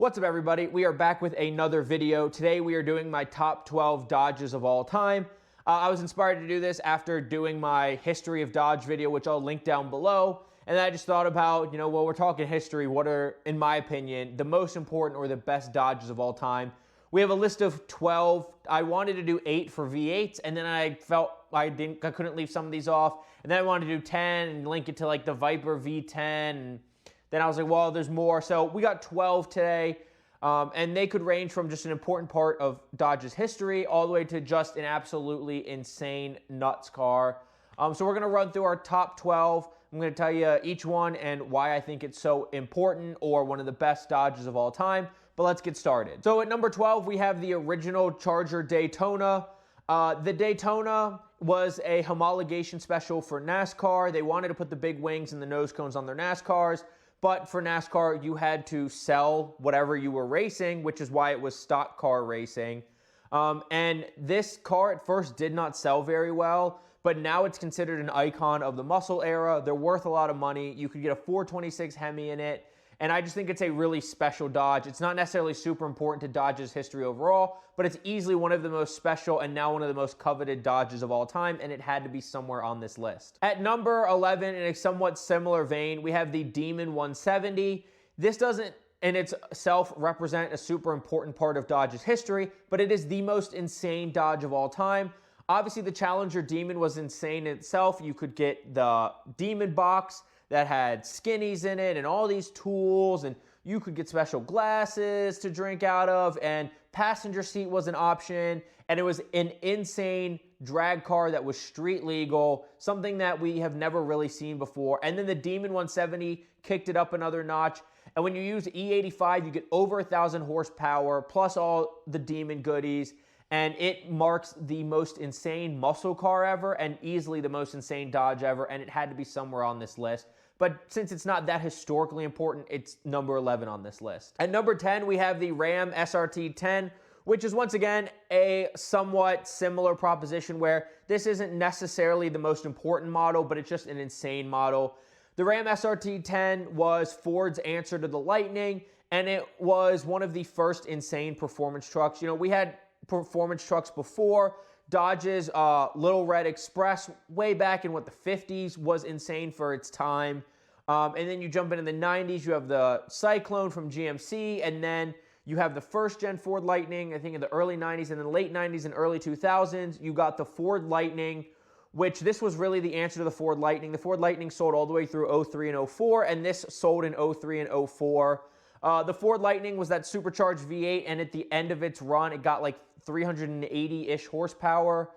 What's up, everybody? We are back with another video. Today we are doing my top 12 Dodges of all time. I was inspired to do this after doing my history of Dodge video, which I'll link down below. And I just thought about, well, we're talking history. What are, in my opinion, the most important or the best Dodges of all time? We have a list of 12. I wanted to do 8 for V8s, and then I felt I couldn't leave some of these off. And then I wanted to do 10 and link it to like the Viper V10. And then I was like, well, there's more. So we got 12 today. And they could range from just an important part of Dodge's history all the way to just an absolutely insane nuts car. So we're going to run through our top 12. I'm going to tell you each one and why I think it's so important or one of the best Dodges of all time. But let's get started. So at number 12, we have the original Charger Daytona. The Daytona was a homologation special for NASCAR. They wanted to put the big wings and the nose cones on their NASCARs. But for NASCAR, you had to sell whatever you were racing, which is why it was stock car racing. And this car at first did not sell very well, but now it's considered an icon of the muscle era. They're worth a lot of money. You could get a 426 Hemi in it. And I just think it's a really special Dodge. It's not necessarily super important to Dodge's history overall, but it's easily one of the most special and now one of the most coveted Dodges of all time, and it had to be somewhere on this list. At number 11, in a somewhat similar vein, we have the Demon 170. This doesn't in itself represent a super important part of Dodge's history, but it is the most insane Dodge of all time. Obviously, the Challenger Demon was insane in itself. You could get the Demon box that had skinnies in it and all these tools, and you could get special glasses to drink out of, and passenger seat was an option, and it was an insane drag car that was street legal, something that we have never really seen before. And then the Demon 170 kicked it up another notch, and when you use E85, you get over 1,000 horsepower, plus all the Demon goodies, and it marks the most insane muscle car ever and easily the most insane Dodge ever, and it had to be somewhere on this list. But since it's not that historically important, it's number 11 on this list. At number 10, we have the Ram SRT 10, which is once again a somewhat similar proposition where this isn't necessarily the most important model, but it's just an insane model. The Ram SRT 10 was Ford's answer to the Lightning, and it was one of the first insane performance trucks. We had performance trucks before. Dodge's Little Red Express way back in the 50s was insane for its time. And then you jump into the 90s, you have the Cyclone from GMC, and then you have the first gen Ford Lightning, I think in the early 90s, and then late 90s and early 2000s, you got the Ford Lightning, which this was really the answer to the Ford Lightning. The Ford Lightning sold all the way through 03 and 04, and this sold in 03 and 04. The Ford Lightning was that supercharged V8, and at the end of its run, it got like 380-ish horsepower.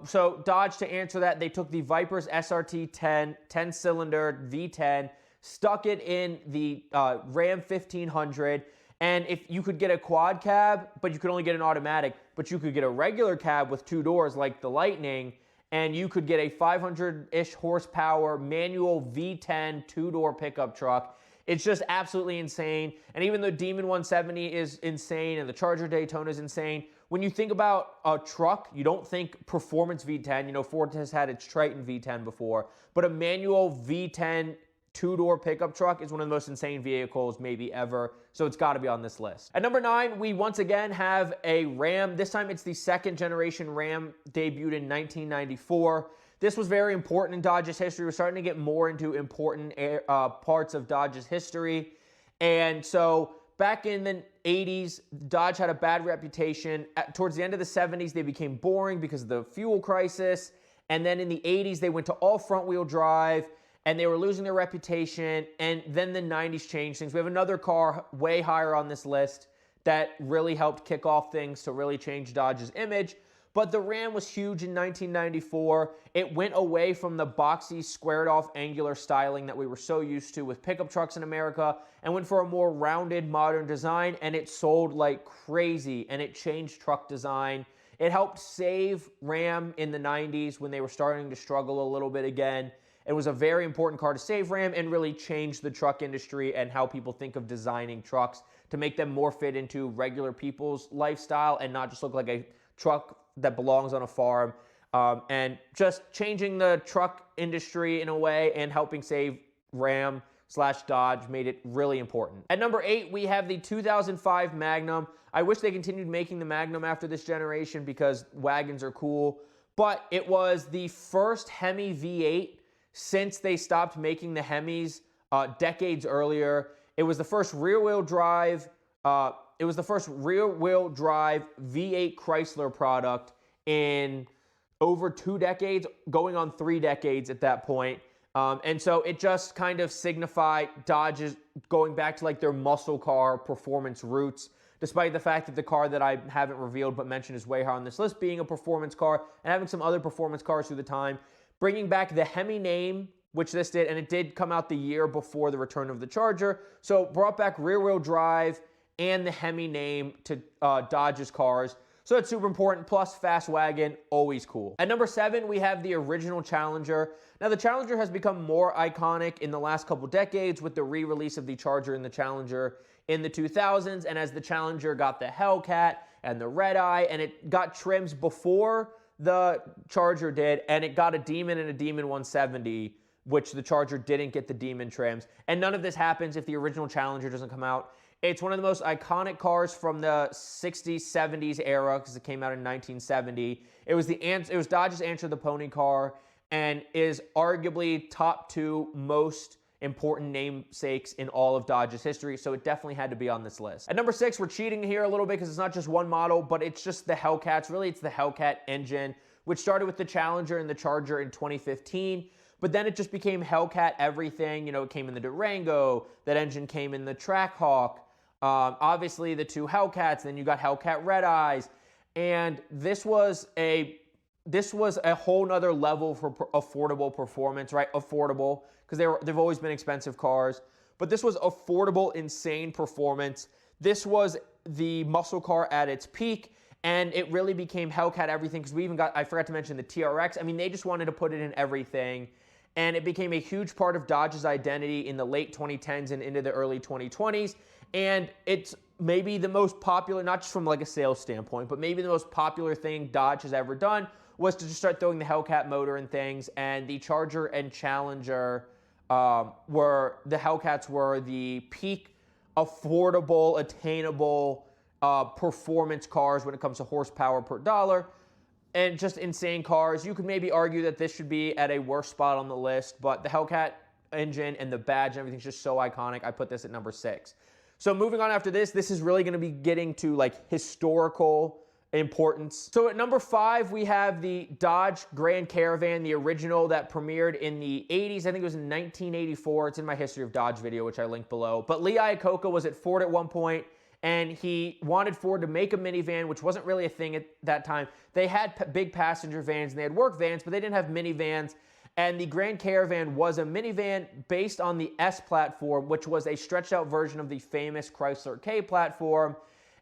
So Dodge, to answer that, they took the Viper's SRT 10, 10-cylinder V10, stuck it in the Ram 1500, and if you could get a quad cab, but you could only get an automatic, but you could get a regular cab with 2 doors like the Lightning, and you could get a 500-ish horsepower manual V10 2-door pickup truck. It's just absolutely insane. And even though Demon 170 is insane and the Charger Daytona is insane, when you think about a truck, you don't think performance V10. Ford has had its Triton V10 before, but a manual V10 2-door pickup truck is one of the most insane vehicles maybe ever, so it's got to be on this list. At number 9, we once again have a Ram. This time it's the second generation Ram, debuted in 1994. This was very important in Dodge's history. We're starting to get more into important parts of Dodge's history. And so back in the 80s, Dodge had a bad reputation. Towards the end of the 70s, they became boring because of the fuel crisis. And then in the 80s, they went to all front-wheel drive, and they were losing their reputation. And then the 90s changed things. We have another car way higher on this list that really helped kick off things to really change Dodge's image. But the Ram was huge in 1994. It went away from the boxy, squared-off, angular styling that we were so used to with pickup trucks in America and went for a more rounded, modern design, and it sold like crazy, and it changed truck design. It helped save Ram in the 90s when they were starting to struggle a little bit again. It was a very important car to save Ram and really change the truck industry and how people think of designing trucks to make them more fit into regular people's lifestyle and not just look like a truck that belongs on a farm, and just changing the truck industry in a way and helping save Ram Dodge made it really important. At number 8, we have the 2005 Magnum. I wish they continued making the Magnum after this generation because wagons are cool, but it was the first Hemi V8 since they stopped making the Hemis decades earlier. It was the first rear-wheel drive. It was the first rear-wheel drive V8 Chrysler product in over 2 decades, going on 3 decades at that point. And so it just kind of signified Dodge's going back to like their muscle car performance roots, despite the fact that the car that I haven't revealed but mentioned is way higher on this list being a performance car and having some other performance cars through the time. Bringing back the Hemi name, which this did, and it did come out the year before the return of the Charger. So brought back rear-wheel drive and the Hemi name to Dodge's cars. So that's super important. Plus, fast wagon, always cool. At number 7, we have the original Challenger. Now, the Challenger has become more iconic in the last couple decades with the re-release of the Charger and the Challenger in the 2000s. And as the Challenger got the Hellcat and the Red Eye, and it got trims before the Charger did, and it got a Demon and a Demon 170, which the Charger didn't get the Demon trims. And none of this happens if the original Challenger doesn't come out. It's one of the most iconic cars from the 60s, 70s era because it came out in 1970. It was Dodge's Answer the Pony car and is arguably top 2 most important namesakes in all of Dodge's history, so it definitely had to be on this list. At number 6, we're cheating here a little bit because it's not just one model, but it's just the Hellcats. Really, it's the Hellcat engine, which started with the Challenger and the Charger in 2015. But then it just became Hellcat everything. You know, it came in the Durango. That engine came in the Trackhawk. Obviously, the 2 Hellcats. Then you got Hellcat Red Eyes. And this was a whole nother level for affordable performance, right? Affordable, because they've always been expensive cars. But this was affordable, insane performance. This was the muscle car at its peak. And it really became Hellcat everything because we even got, I forgot to mention the TRX. I mean, they just wanted to put it in everything. And it became a huge part of Dodge's identity in the late 2010s and into the early 2020s. And it's maybe the most popular, not just from like a sales standpoint, but maybe the most popular thing Dodge has ever done was to just start throwing the Hellcat motor in things. And the Charger and Challenger the Hellcats were the peak affordable, attainable performance cars when it comes to horsepower per dollar. And just insane cars. You could maybe argue that this should be at a worse spot on the list, but the Hellcat engine and the badge and everything's just so iconic. I put this at number 6. So moving on after this is really going to be getting to like historical importance. So at number 5, we have the Dodge Grand Caravan, the original that premiered in the 80s. I think it was in 1984. It's in my History of Dodge video, which I linked below. But Lee Iacocca was at Ford at one point, and he wanted Ford to make a minivan, which wasn't really a thing at that time. They had big passenger vans and they had work vans, but they didn't have minivans. And the Grand Caravan was a minivan based on the S platform, which was a stretched out version of the famous Chrysler K platform.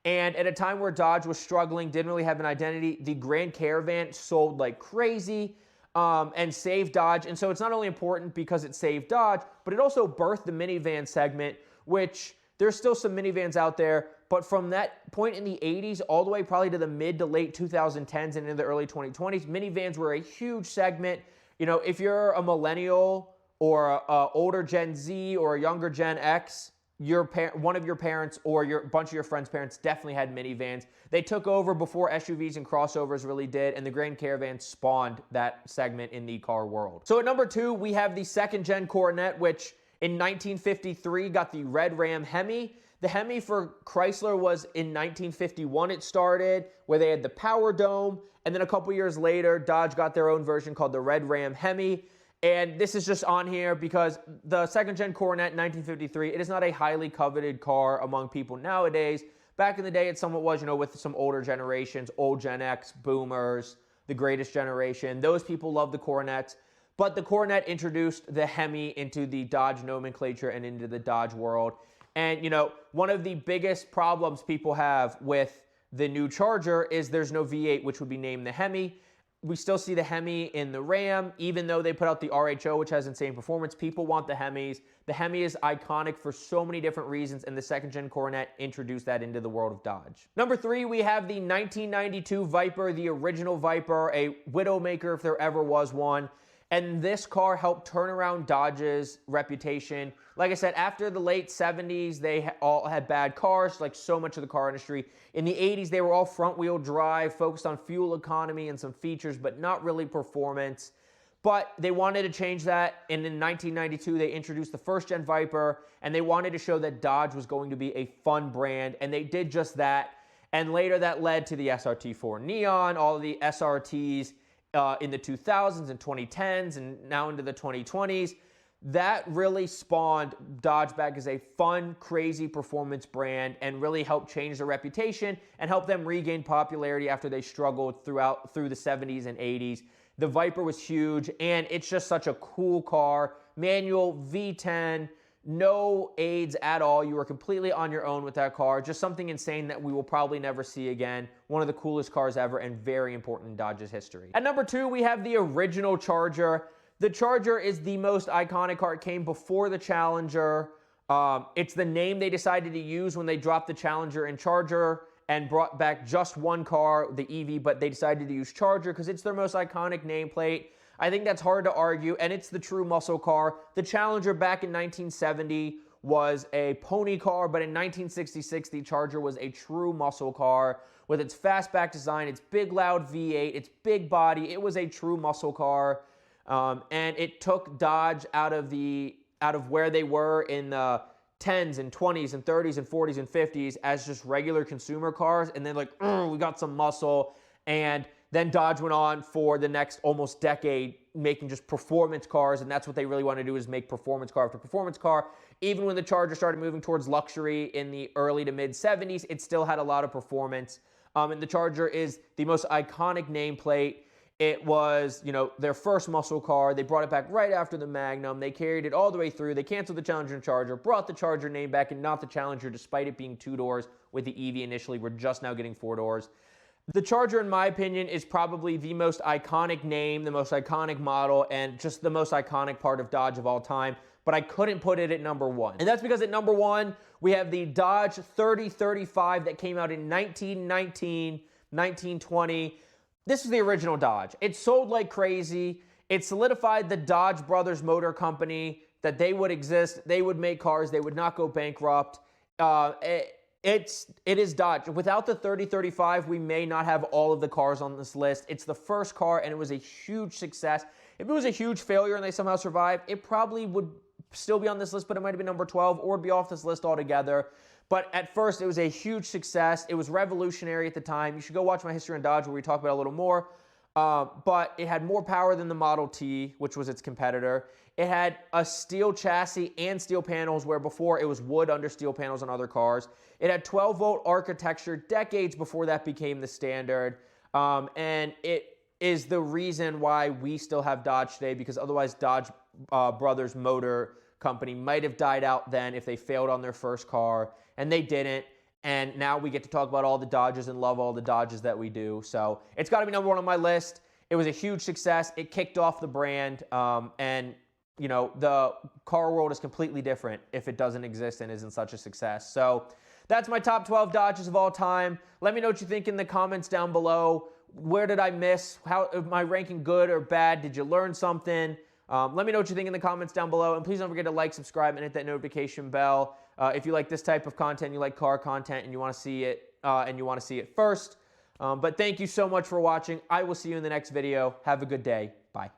And at a time where Dodge was struggling, didn't really have an identity, the Grand Caravan sold like crazy and saved Dodge. And so it's not only important because it saved Dodge, but it also birthed the minivan segment, which there's still some minivans out there, but from that point in the 80s all the way probably to the mid to late 2010s and into the early 2020s, minivans were a huge segment. You know, if you're a millennial or a older Gen Z or a younger Gen X, one of your parents or a bunch of your friends' parents definitely had minivans. They took over before SUVs and crossovers really did, and the Grand Caravan spawned that segment in the car world. So at number 2, we have the 2nd Gen Coronet, which in 1953 got the Red Ram Hemi. The Hemi for Chrysler was in 1951 it started, where they had the Power Dome, and then a couple years later, Dodge got their own version called the Red Ram Hemi. And this is just on here because the 2nd Gen Coronet in 1953, it is not a highly coveted car among people nowadays. Back in the day, it somewhat was, with some older generations, old Gen X, boomers, the greatest generation. Those people love the Coronets. But the Coronet introduced the Hemi into the Dodge nomenclature and into the Dodge world. And, one of the biggest problems people have with the new Charger is there's no V8, which would be named the Hemi. We still see the Hemi in the Ram, even though they put out the RHO, which has insane performance. People want the Hemis. The Hemi is iconic for so many different reasons, and the 2nd Gen Coronet introduced that into the world of Dodge. Number 3, we have the 1992 Viper, the original Viper, a Widowmaker if there ever was one. And this car helped turn around Dodge's reputation. Like I said, after the late 70s, they all had bad cars, like so much of the car industry. In the 80s, they were all front-wheel drive, focused on fuel economy and some features, but not really performance. But they wanted to change that, and in 1992, they introduced the first-gen Viper, and they wanted to show that Dodge was going to be a fun brand, and they did just that. And later, that led to the SRT4 Neon, all of the SRTs, in the 2000s and 2010s and now into the 2020s. That really spawned Dodge back as a fun, crazy performance brand and really helped change their reputation and help them regain popularity after they struggled through the 70s and 80s. The Viper was huge, and it's just such a cool car. Manual, V10, no aids at all. You were completely on your own with that car. Just something insane that we will probably never see again. One of the coolest cars ever and very important in Dodge's history. At number 2, we have the original Charger. The Charger is the most iconic car. It came before the Challenger. It's the name they decided to use when they dropped the Challenger and Charger and brought back just one car, the EV, but they decided to use Charger because it's their most iconic nameplate. I think that's hard to argue, and it's the true muscle car. The Challenger back in 1970 was a pony car, but in 1966, the Charger was a true muscle car with its fastback design, its big, loud V8, its big body. It was a true muscle car, and it took Dodge out of where they were in the 10s and 20s and 30s and 40s and 50s as just regular consumer cars, and then like, we got some muscle, and then Dodge went on for the next almost decade making just performance cars, and that's what they really want to do is make performance car after performance car. Even when the Charger started moving towards luxury in the early to mid 70s, it still had a lot of performance. And the Charger is the most iconic nameplate. It was, their first muscle car. They brought it back right after the Magnum. They carried it all the way through. They canceled the Challenger and Charger, brought the Charger name back and not the Challenger, despite it being 2 doors with the EV initially. We're just now getting 4 doors. The Charger, in my opinion, is probably the most iconic name, the most iconic model, and just the most iconic part of Dodge of all time. But I couldn't put it at number 1. And that's because at number 1, we have the Dodge 3035 that came out in 1919, 1920. This is the original Dodge. It sold like crazy. It solidified the Dodge Brothers Motor Company, that they would exist. They would make cars. They would not go bankrupt. It is Dodge. Without the 3035, we may not have all of the cars on this list. It's the first car, and it was a huge success. If it was a huge failure and they somehow survived, it probably would still be on this list, but it might have been number 12 or be off this list altogether. But at first, it was a huge success. It was revolutionary at the time. You should go watch my history on Dodge where we talk about it a little more. But it had more power than the Model T, which was its competitor. It had a steel chassis and steel panels, where before it was wood under steel panels on other cars. It had 12-volt architecture decades before that became the standard. And it is the reason why we still have Dodge today, because otherwise Dodge Brothers Motor Company might have died out then if they failed on their first car, and they didn't. And now we get to talk about all the Dodges and love all the Dodges that we do. So it's got to be number 1 on my list. It was a huge success. It kicked off the brand. And, the car world is completely different if it doesn't exist and isn't such a success. So that's my top 12 Dodges of all time. Let me know what you think in the comments down below. Where did I miss? How am I ranking good or bad? Did you learn something? Let me know what you think in the comments down below. And please don't forget to like, subscribe, and hit that notification bell. If you like this type of content, you like car content, and you want to see it, first. But thank you so much for watching. I will see you in the next video. Have a good day. Bye.